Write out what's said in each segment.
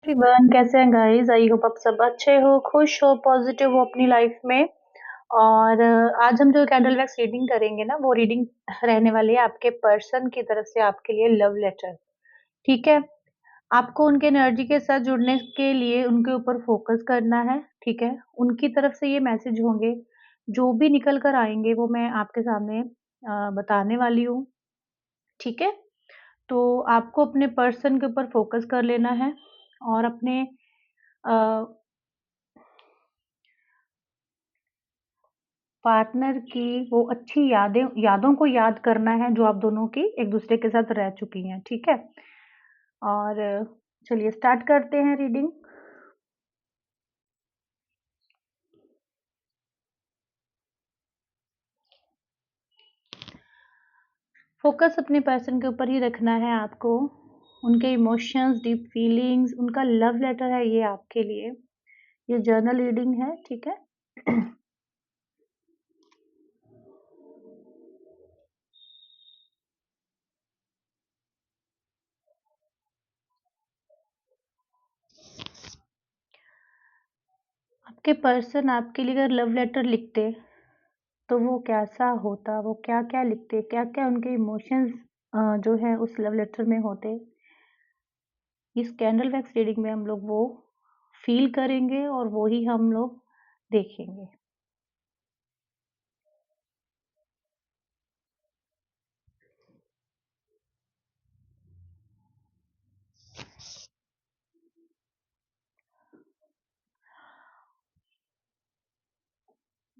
Everyone कैसे हैं guys? I hope आप सब अच्छे हो, खुश हो, पॉजिटिव हो अपनी लाइफ में। और आज हम जो कैंडल वैक्स रीडिंग करेंगे ना, वो रीडिंग रहने वाली है आपके पर्सन की तरफ से आपके लिए लव लेटर। ठीक है? आपको उनके एनर्जी के साथ जुड़ने के लिए उनके ऊपर फोकस करना है। ठीक है? उनकी तरफ से ये मैसेज होंगे, जो भी निकल कर आएंगे वो मैं आपके सामने बताने वाली हूँ। ठीक है? तो आपको अपने पर्सन के ऊपर फोकस कर लेना है और अपने अ, पार्टनर की वो अच्छी यादों को याद करना है जो आप दोनों की एक-दूसरे के साथ रह चुकी हैं, ठीक है? और चलिए स्टार्ट करते हैं रीडिंग। फोकस अपने पर्सन के ऊपर ही रखना है आपको। उनके इमोशंस, डीप फीलिंग्स, उनका लव लेटर है ये आपके लिए। ये जर्नल रीडिंग है, ठीक है? आपके पर्सन आपके लिए अगर लव लेटर लिखते, तो वो कैसा होता? वो क्या-क्या लिखते? क्या-क्या उनके इमोशंस जो है उस लव लेटर में होते? इस कैंडल वैक्स रीडिंग में हम लोग वो फ़ील करेंगे और वो ही हम लोग देखेंगे।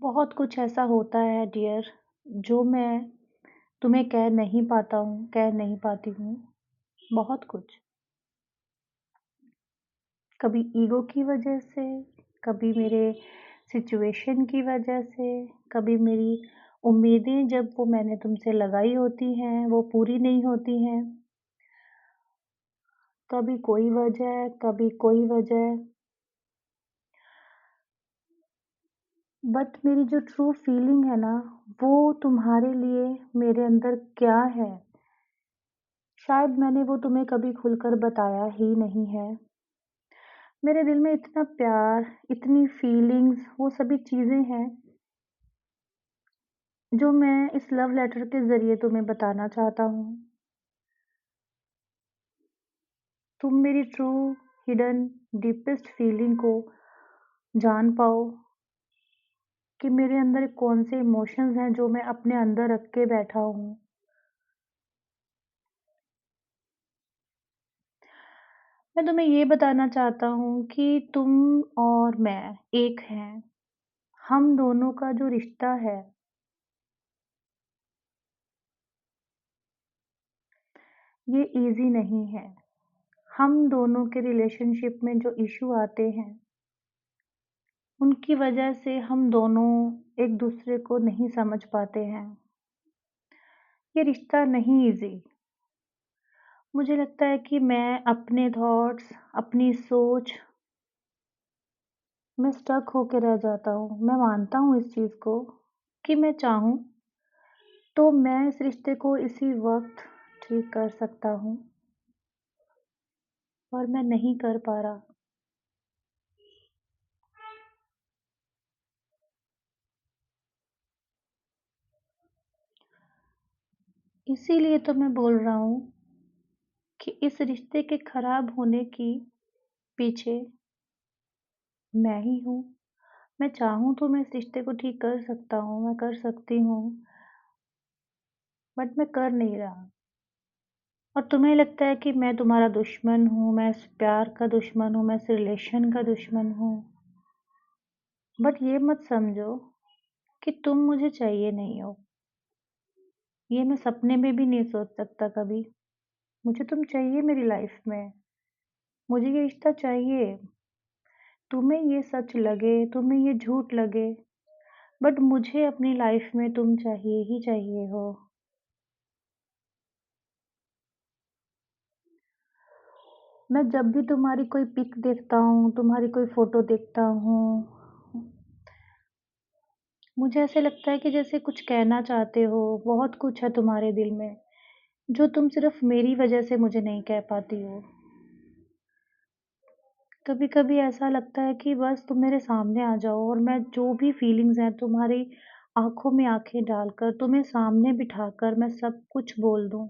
बहुत कुछ ऐसा होता है डियर, जो मैं तुम्हें कह नहीं पाती हूँ, बहुत कुछ। कभी ईगो की वजह से, कभी मेरे सिचुएशन की वजह से, कभी मेरी उम्मीदें जब वो मैंने तुमसे लगाई होती हैं, वो पूरी नहीं होती हैं। कभी कोई वजह, कभी कोई वजह। बट मेरी जो ट्रू फीलिंग है ना, वो तुम्हारे लिए मेरे अंदर क्या है, शायद मैंने वो तुम्हें कभी खुलकर बताया ही नहीं है। मेरे दिल में इतना प्यार, इतनी फीलिंग्स, वो सभी चीज़ें हैं, जो मैं इस लव लेटर के ज़रिए तुम्हें बताना चाहता हूँ। तुम मेरी ट्रू, हिडन, डीपेस्ट फीलिंग को जान पाओ कि मेरे अंदर कौन से इमोशंस हैं, जो मैं अपने अंदर रख के बैठा हूँ। मैं तुम्हें ये बताना चाहता हूँ कि तुम और मैं एक हैं। हम दोनों का जो रिश्ता है, ये ईज़ी नहीं है। हम दोनों के रिलेशनशिप में जो इश्यू आते हैं, उनकी वजह से हम दोनों एक-दूसरे को नहीं समझ पाते हैं। ये रिश्ता नहीं ईज़ी। मुझे लगता है कि मैं अपने थॉट्स, अपनी सोच में स्टक होके रह जाता हूँ। मैं मानता हूँ इस चीज़ को कि मैं चाहूँ तो मैं इस रिश्ते को इसी वक़्त ठीक कर सकता हूँ, पर मैं नहीं कर पा रहा। इसीलिए तो मैं बोल रहा हूँ कि इस रिश्ते के खराब होने की पीछे मैं ही हूँ। मैं चाहूँ तो मैं इस रिश्ते को ठीक कर सकता हूँ, मैं कर सकती हूँ, बट मैं कर नहीं रहा। और तुम्हें लगता है कि मैं तुम्हारा दुश्मन हूँ, मैं इस प्यार का दुश्मन हूँ, मैं इस रिलेशन का दुश्मन हूँ। बट ये मत समझो कि तुम मुझे चाहिए नहीं हो। ये मैं सपने में भी नहीं सोच सकता कभी। मुझे तुम चाहिए मेरी लाइफ में। मुझे ये रिश्ता चाहिए। तुम्हें ये सच लगे, तुम्हें ये झूठ लगे, बट मुझे अपनी लाइफ में तुम चाहिए ही चाहिए हो। मैं जब भी तुम्हारी कोई पिक देखता हूँ, तुम्हारी कोई फ़ोटो देखता हूँ, मुझे ऐसे लगता है कि जैसे कुछ कहना चाहते हो, बहुत कुछ है तुम्हारे दिल में, जो तुम सिर्फ़ मेरी वज़ह से मुझे नहीं कह पाती हो। कभी-कभी ऐसा लगता है कि बस तुम मेरे सामने आ जाओ और मैं जो भी फीलिंग्स हैं तुम्हारी आँखों में आँखें डालकर, तुम्हें सामने बिठाकर मैं सब कुछ बोल दूँ।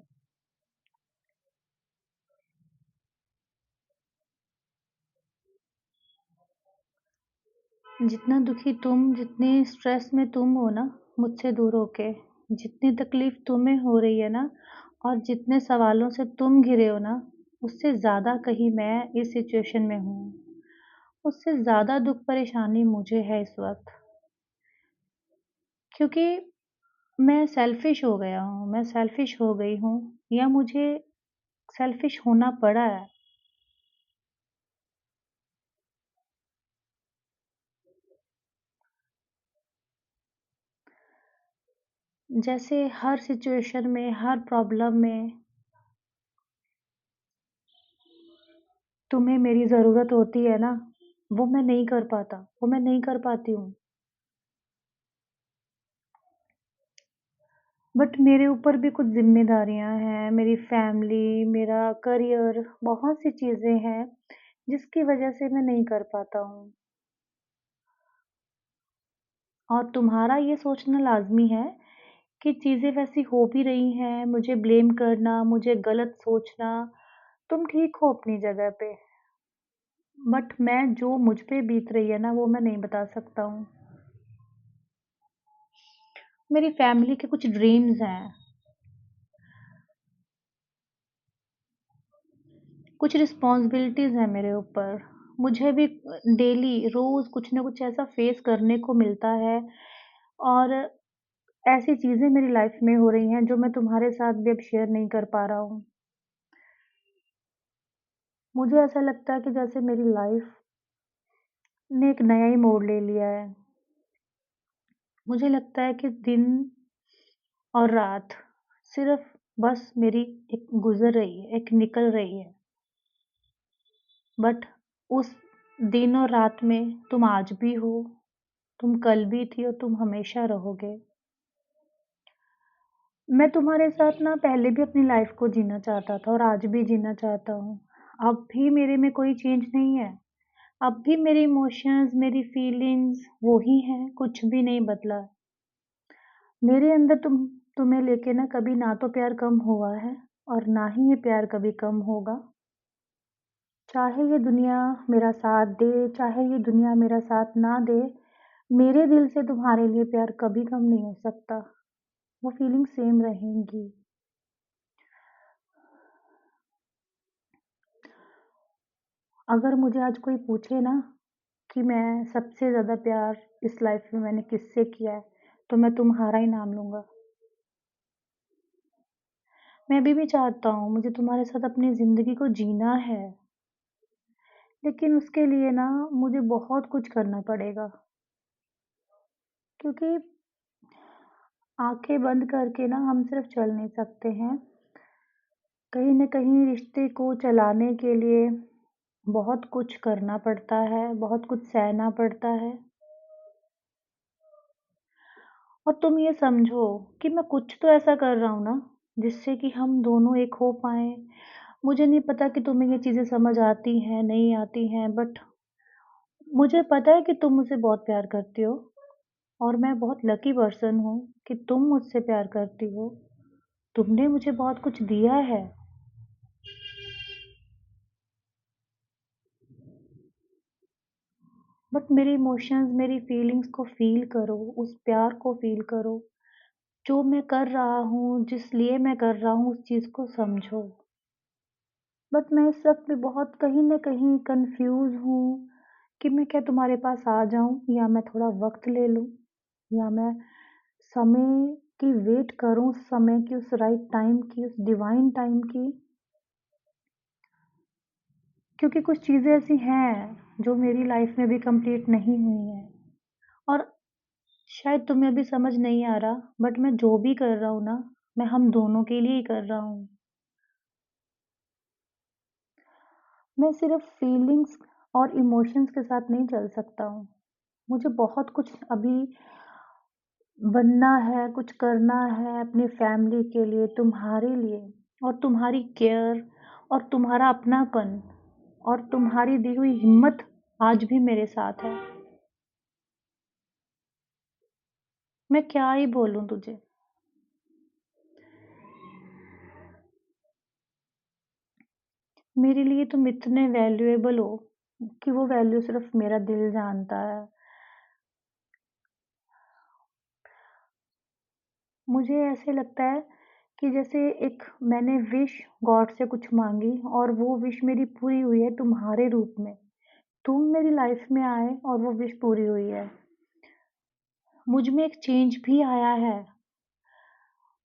जितना दुखी तुम, जितने स्ट्रेस में तुम हो ना मुझसे दूर होके, जितनी तकलीफ़ तुम्हें हो रही है ना और जितने सवालों से तुम घिरे हो ना, उससे ज़्यादा कहीं मैं इस सिचुएशन में हूँ। उससे ज़्यादा दुःख परेशानी मुझे है इस वक़्त, क्योंकि मैं सेल्फ़िश हो गया हूँ, मैं सेल्फ़िश हो गई हूँ या मुझे सेल्फ़िश होना पड़ा है। जैसे हर सिचुएशन में, हर प्रॉब्लम में तुम्हें मेरी ज़रूरत होती है ना, वो मैं नहीं कर पाता, वो मैं नहीं कर पाती हूँ। बट मेरे ऊपर भी कुछ ज़िम्मेदारियाँ हैं, मेरी फ़ैमिली, मेरा करियर, बहुत सी चीज़ें हैं, जिसकी वज़ह से मैं नहीं कर पाता हूँ। और तुम्हारा ये सोचना लाज़मी है कि चीज़ें वैसी हो भी रही हैं, मुझे ब्लेम करना, मुझे गलत सोचना, तुम ठीक हो अपनी जगह पे। बट मैं जो मुझ पे बीत रही है ना, वो मैं नहीं बता सकता हूँ। मेरी फ़ैमिली के कुछ ड्रीम्स हैं, कुछ रिस्पॉन्सिबिलिटीज़ हैं मेरे ऊपर। मुझे भी डेली रोज़ कुछ न कुछ ऐसा फ़ेस करने को मिलता है और ऐसी चीज़ें मेरी लाइफ़ में हो रही हैं जो मैं तुम्हारे साथ भी अब शेयर नहीं कर पा रहा हूँ। मुझे ऐसा लगता है कि जैसे मेरी लाइफ़ ने एक नया ही मोड़ ले लिया है। मुझे लगता है कि दिन और रात सिर्फ़ बस मेरी एक गुज़र रही है, एक निकल रही है। बट उस दिन और रात में तुम आज भी हो, तुम कल भी थी और तुम हमेशा रहोगे। मैं तुम्हारे साथ ना पहले भी अपनी लाइफ़ को जीना चाहता था और आज भी जीना चाहता हूँ। अब भी मेरे में कोई चेंज नहीं है। अब भी मेरे इमोशंस, मेरी फीलिंग्स वही हैं, कुछ भी नहीं बदला। मेरे अंदर तुम्हें लेके ना कभी ना तो प्यार कम हुआ है और ना ही ये प्यार कभी कम होगा। चाहे ये दुनिया मेरा साथ दे, चाहे ये दुनिया मेरा साथ ना दे, मेरे दिल से तुम्हारे लिए प्यार कभी कम नहीं हो सकता। वो फीलिंग सेम रहेंगी। अगर मुझे आज कोई पूछे ना कि मैं सबसे ज़्यादा प्यार इस लाइफ में मैंने किससे किया है, तो मैं तुम्हारा ही नाम लूँगा। मैं अभी भी चाहता हूँ, मुझे तुम्हारे साथ अपनी ज़िंदगी को जीना है, लेकिन उसके लिए ना मुझे बहुत कुछ करना पड़ेगा, क्योंकि आँखें बंद करके ना हम सिर्फ़ चल नहीं सकते हैं। कहीं न कहीं रिश्ते को चलाने के लिए बहुत कुछ करना पड़ता है, बहुत कुछ सहना पड़ता है। और तुम ये समझो कि मैं कुछ तो ऐसा कर रहा हूँ ना, जिससे कि हम दोनों एक हो पाएँ। मुझे नहीं पता कि तुम्हें ये चीज़ें समझ आती हैं, नहीं आती हैं, बट मुझे पता है कि तुम मुझसे बहुत प्यार करती हो और मैं बहुत लकी पर्सन हूँ कि तुम मुझसे प्यार करती हो। तुमने मुझे बहुत कुछ दिया है, बट मेरे इमोशंस, मेरी फीलिंग्स को फ़ील करो, उस प्यार को फ़ील करो। जो मैं कर रहा हूँ, जिस लिए मैं कर रहा हूँ, उस चीज़ को समझो। बट मैं इस वक़्त भी बहुत कहीं न कहीं कन्फ्यूज़ हूँ कि मैं क्या तुम्हारे पास आ जाऊँ या मैं थोड़ा वक़्त ले लूँ या मैं समय की वेट करूँ, समय की उस राइट टाइम की, उस डिवाइन टाइम की। क्योंकि कुछ चीज़ें ऐसी हैं, जो मेरी लाइफ़ में भी कंप्लीट नहीं हुई हैं और शायद तुम्हें अभी समझ नहीं आ रहा, बट मैं जो भी कर रहा हूँ ना, मैं हम दोनों के लिए ही कर रहा हूँ। मैं सिर्फ़ फीलिंग्स और इमोशंस के साथ नहीं चल सकता हूँ। मुझे बहुत कुछ अभी बनना है, कुछ करना है अपनी फैमिली के लिए, तुम्हारे लिए और तुम्हारी केयर और तुम्हारा अपनापन और तुम्हारी दी हुई हिम्मत आज भी मेरे साथ है। मैं क्या ही बोलूँ तुझे? मेरे लिए तुम इतने वैल्यूएबल हो कि वो वैल्यू सिर्फ़ मेरा दिल जानता है। मुझे ऐसे लगता है कि जैसे एक मैंने विश गॉड से कुछ माँगी और वो विश मेरी पूरी हुई है तुम्हारे रूप में। तुम मेरी लाइफ़ में आए और वो विश पूरी हुई है। मुझ में एक चेंज भी आया है।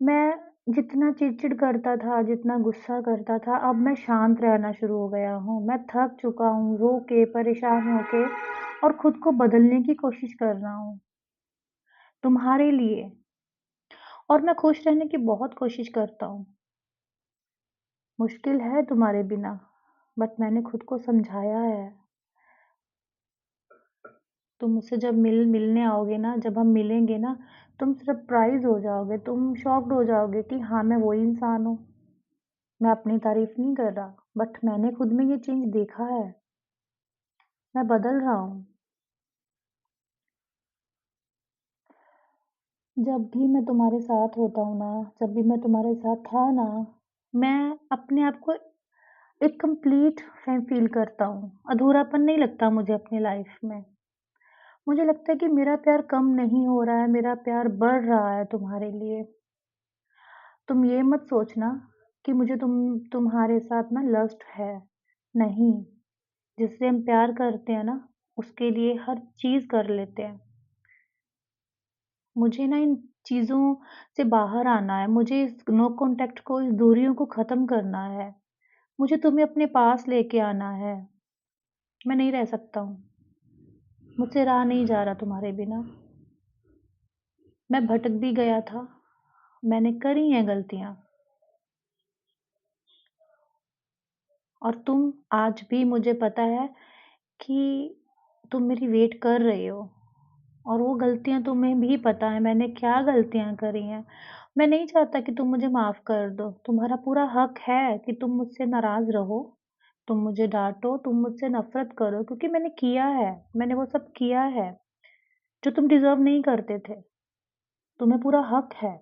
मैं जितना चिड़चिड़ करता था, जितना गुस्सा करता था, अब मैं शांत रहना शुरू हो गया हूँ। मैं थक चुका हूँ रो के, परेशान होके और खुद को बदलने की कोशिश कर रहा हूँ, तुम्हारे लिए। और मैं खुश रहने की बहुत कोशिश करता हूँ। मुश्किल है तुम्हारे बिना, बट मैंने खुद को समझाया है। तुम मुझसे जब मिलने आओगे ना, जब हम मिलेंगे ना, तुम सरप्राइज़ हो जाओगे, तुम शॉक्ड हो जाओगे कि हाँ, मैं वही इंसान हूँ। मैं अपनी तारीफ़ नहीं कर रहा, बट मैंने खुद में ये चेंज देखा है। मैं बदल रहा हूँ। जब भी मैं तुम्हारे साथ होता हूँ ना, जब भी मैं तुम्हारे साथ था ना, मैं अपने आप को एक कंप्लीट फ़ील करता हूँ। अधूरापन नहीं लगता मुझे अपनी लाइफ़ में। मुझे लगता है कि मेरा प्यार कम नहीं हो रहा है, मेरा प्यार बढ़ रहा है तुम्हारे लिए। तुम ये मत सोचना कि मुझे तुम्हारे साथ ना लस्ट है। नहीं, जिससे हम प्यार करते हैं ना, उसके लिए हर चीज़ कर लेते हैं। मुझे ना इन चीज़ों से बाहर आना है, मुझे इस नो कॉन्टैक्ट को, इस दूरियों को ख़त्म करना है। मुझे तुम्हें अपने पास लेके आना है। मैं नहीं रह सकता हूँ। मुझसे रहा नहीं जा रहा तुम्हारे बिना। मैं भटक भी गया था, मैंने करी हैं गलतियाँ और तुम आज भी मुझे पता है कि तुम मेरी वेट कर रहे हो और वो गलतियाँ तुम्हें भी पता है मैंने क्या गलतियाँ करी हैं। मैं नहीं चाहता कि तुम मुझे माफ़ कर दो। तुम्हारा पूरा हक है कि तुम मुझसे नाराज़ रहो, तुम मुझे डाँटो, तुम मुझसे नफ़रत करो क्योंकि मैंने किया है, मैंने वो सब किया है, जो तुम डिज़र्व नहीं करते थे। तुम्हें पूरा हक है।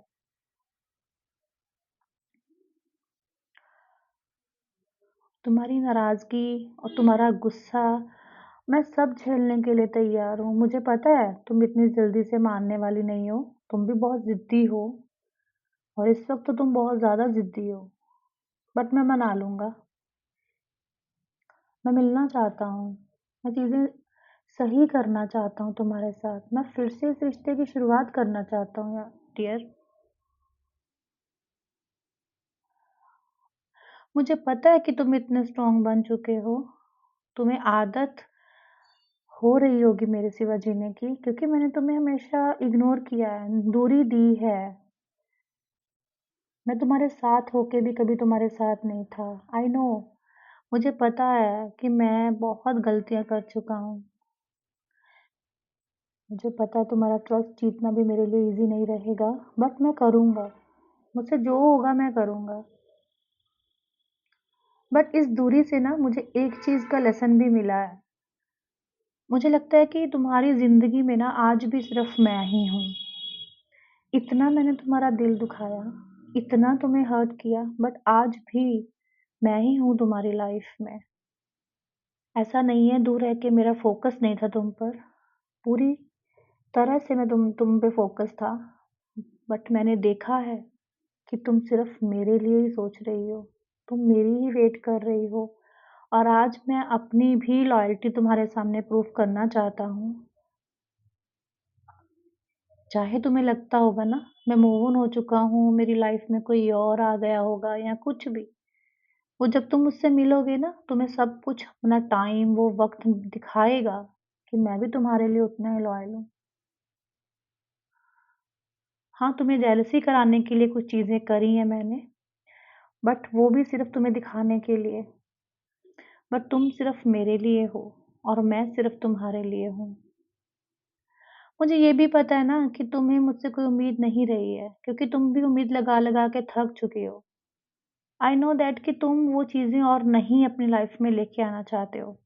तुम्हारी नाराज़गी और तुम्हारा गुस्सा मैं सब झेलने के लिए तैयार हूँ। मुझे पता है तुम इतनी जल्दी से मानने वाली नहीं हो। तुम भी बहुत ज़िद्दी हो और इस वक़्त तो तुम बहुत ज़्यादा ज़िद्दी हो। बट मैं मना लूँगा। मैं मिलना चाहता हूँ। मैं चीज़ें सही करना चाहता हूँ तुम्हारे साथ। मैं फिर से इस रिश्ते की शुरुआत करना चाहता हूँ या डियर। मुझे पता है कि तुम इतने स्ट्रॉन्ग बन चुके हो। तुम्हें आदत हो रही होगी मेरे सिवा जीने की क्योंकि मैंने तुम्हें हमेशा इग्नोर किया है, दूरी दी है। मैं तुम्हारे साथ होके भी कभी तुम्हारे साथ नहीं था। आई नो, मुझे पता है कि मैं बहुत गलतियाँ कर चुका हूँ। मुझे पता है तुम्हारा ट्रस्ट जीतना भी मेरे लिए ईज़ी नहीं रहेगा, बट मैं करूँगा। मुझसे जो होगा मैं करूँगा। बट इस दूरी से ना मुझे एक चीज़ का लेसन भी मिला है। मुझे लगता है कि तुम्हारी ज़िंदगी में ना आज भी सिर्फ़ मैं ही हूँ। इतना मैंने तुम्हारा दिल दुखाया, इतना तुम्हें हर्ट किया, बट आज भी मैं ही हूँ तुम्हारी लाइफ़ में। ऐसा नहीं है दूर रह के मेरा फ़ोकस नहीं था तुम पर, पूरी तरह से मैं तुम पे फ़ोकस था, बट मैंने देखा है कि तुम सिर्फ़ मेरे लिए ही सोच रही हो, तुम मेरी ही वेट कर रही हो और आज मैं अपनी भी लॉयल्टी तुम्हारे सामने प्रूव करना चाहता हूँ। चाहे तुम्हें लगता होगा ना मैं मूव ऑन हो चुका हूँ, मेरी लाइफ़ में कोई और आ गया होगा या कुछ भी, वो जब तुम मुझसे मिलोगे ना तुम्हें सब कुछ अपना टाइम, वो वक़्त दिखाएगा कि मैं भी तुम्हारे लिए उतना ही लॉयल हूँ। हाँ, तुम्हें जेलसी कराने के लिए कुछ चीज़ें करी हैं मैंने, बट वो भी सिर्फ़ तुम्हें दिखाने के लिए। बट तुम सिर्फ़ मेरे लिए हो और मैं सिर्फ़ तुम्हारे लिए हूँ। मुझे ये भी पता है ना कि तुम्हें मुझसे कोई उम्मीद नहीं रही है, क्योंकि तुम भी उम्मीद लगा-लगा के थक चुके हो। आई नो दैट कि तुम वो चीज़ें और नहीं अपनी लाइफ में लेके आना चाहते हो।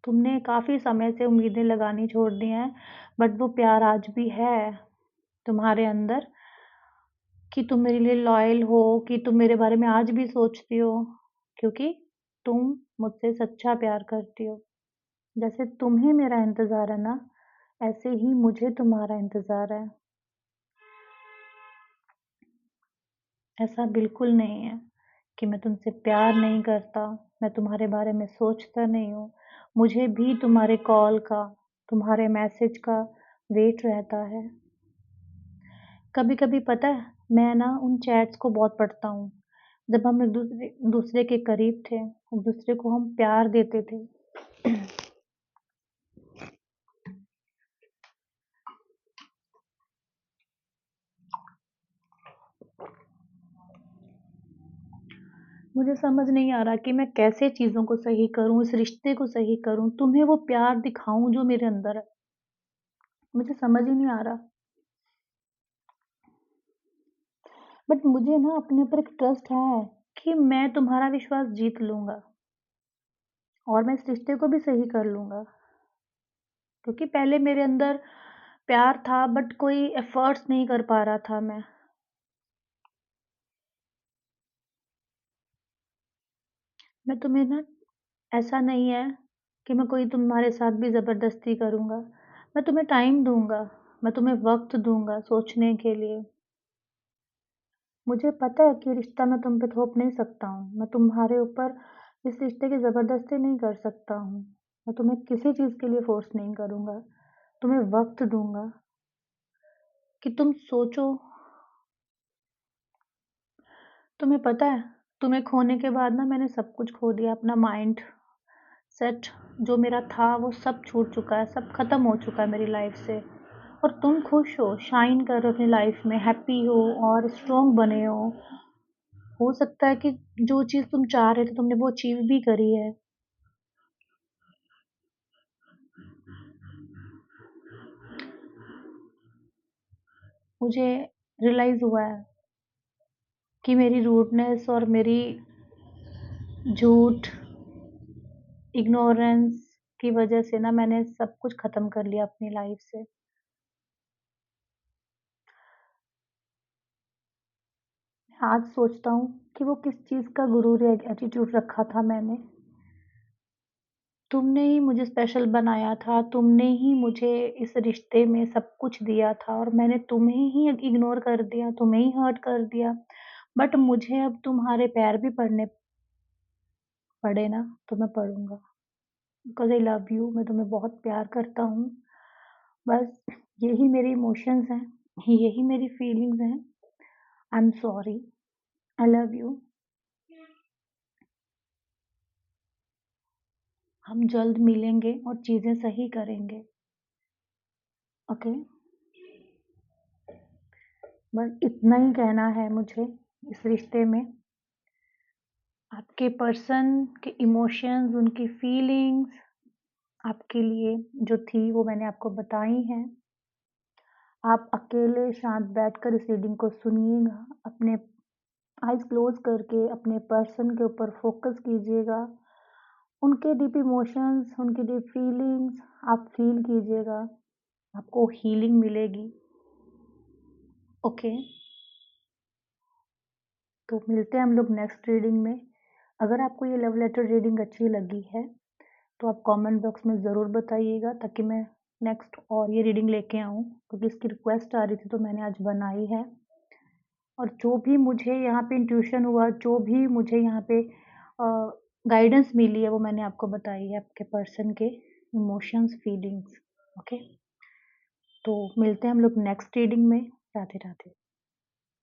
तुमने काफ़ी समय से उम्मीदें लगानी छोड़ दी हैं, बट वो प्यार आज भी है तुम्हारे अंदर कि तुम मेरे लिए लॉयल हो, कि तुम मेरे बारे में आज भी सोचती हो, क्योंकि तुम मुझसे सच्चा प्यार करती हो। जैसे तुम्हें मेरा इंतज़ार है ना, ऐसे ही मुझे तुम्हारा इंतज़ार है। ऐसा बिल्कुल नहीं है कि मैं तुमसे प्यार नहीं करता, मैं तुम्हारे बारे में सोचता नहीं हूँ। मुझे भी तुम्हारे कॉल का, तुम्हारे मैसेज का वेट रहता है। कभी-कभी पता है, मैं ना उन चैट्स को बहुत पढ़ता हूँ, जब हम एक दूसरे दूसरे के करीब थे, एक दूसरे को हम प्यार देते थे। मुझे समझ नहीं आ रहा कि मैं कैसे चीज़ों को सही करूँ, इस रिश्ते को सही करूँ, तुम्हें वो प्यार दिखाऊँ जो मेरे अंदर है। मुझे समझ ही नहीं आ रहा। बट मुझे ना अपने ऊपर एक ट्रस्ट है कि मैं तुम्हारा विश्वास जीत लूँगा और मैं इस रिश्ते को भी सही कर लूँगा। क्योंकि पहले मेरे अंदर प्यार था बट कोई एफर्ट्स नहीं कर पा रहा था मैं। मैं तुम्हें ना ऐसा नहीं है कि मैं कोई तुम्हारे साथ भी ज़बरदस्ती करूँगा। मैं तुम्हें टाइम दूँगा, मैं तुम्हें वक़्त दूँगा सोचने के लिए। मुझे पता है कि रिश्ता मैं तुम पे थोप नहीं सकता हूँ। मैं तुम्हारे ऊपर इस रिश्ते की ज़बरदस्ती नहीं कर सकता हूँ। मैं तुम्हें किसी चीज़ के लिए फ़ोर्स नहीं करूँगा। तुम्हें वक़्त दूँगा कि तुम सोचो। तुम्हें पता है, तुम्हें खोने के बाद ना मैंने सब कुछ खो दिया, अपना माइंड सेट जो मेरा था वो सब छूट चुका है, सब ख़त्म हो चुका है मेरी लाइफ़ से। और तुम खुश हो, शाइन कर रहे हो अपनी लाइफ़ में, हैप्पी हो और स्ट्रॉन्ग बने हो। हो सकता है कि जो चीज़ तुम चाह रहे थे तुमने वो अचीव भी करी है। मुझे रियलाइज़ हुआ है कि मेरी रूडनेस और मेरी झूठ, इग्नोरेंस की वज़ह से ना मैंने सब कुछ ख़त्म कर लिया अपनी लाइफ़ से। आज सोचता हूँ कि वो किस चीज़ का गुरूर या एटीट्यूड रखा था मैंने। तुमने ही मुझे स्पेशल बनाया था, तुमने ही मुझे इस रिश्ते में सब कुछ दिया था और मैंने तुम्हें ही इग्नोर कर दिया, तुम्हें ही हर्ट कर दिया। बट मुझे अब तुम्हारे पैर भी पड़ने पड़े ना, तो मैं पड़ूँगा। बिकॉज़ आई लव यू, मैं तुम्हें बहुत प्यार करता हूँ। बस यही मेरे इमोशंस हैं, यही मेरी फीलिंग्स हैं। I am sorry, I love you. हम जल्द मिलेंगे और चीज़ें सही करेंगे, ओके? बस इतना ही कहना है मुझे इस रिश्ते में। आपके पर्सन के इमोशंस, उनकी फीलिंग्स आपके लिए जो थी वो मैंने आपको बताई हैं। आप अकेले शांत बैठकर इस रीडिंग को सुनिएगा, अपने आइज़ क्लोज़ करके अपने पर्सन के ऊपर फ़ोकस कीजिएगा। उनके डीप इमोशंस, उनकी डीप फीलिंग्स आप फ़ील कीजिएगा, आपको हीलिंग मिलेगी, ओके? तो मिलते हैं हम लोग नेक्स्ट रीडिंग में। अगर आपको ये लव लेटर रीडिंग अच्छी लगी है, तो आप कमेंट बॉक्स में ज़रूर बताइएगा ताकि मैं नेक्स्ट और ये रीडिंग लेके आऊँ, क्योंकि इसकी रिक्वेस्ट आ रही थी तो मैंने आज बनाई है। और जो भी मुझे यहाँ पे इंट्यूशन हुआ, जो भी मुझे यहाँ पे गाइडेंस मिली है वो मैंने आपको बताई है, आपके पर्सन के इमोशंस, फीलिंग्स, ओके? तो मिलते हैं हम लोग नेक्स्ट रीडिंग में। राधे राधे।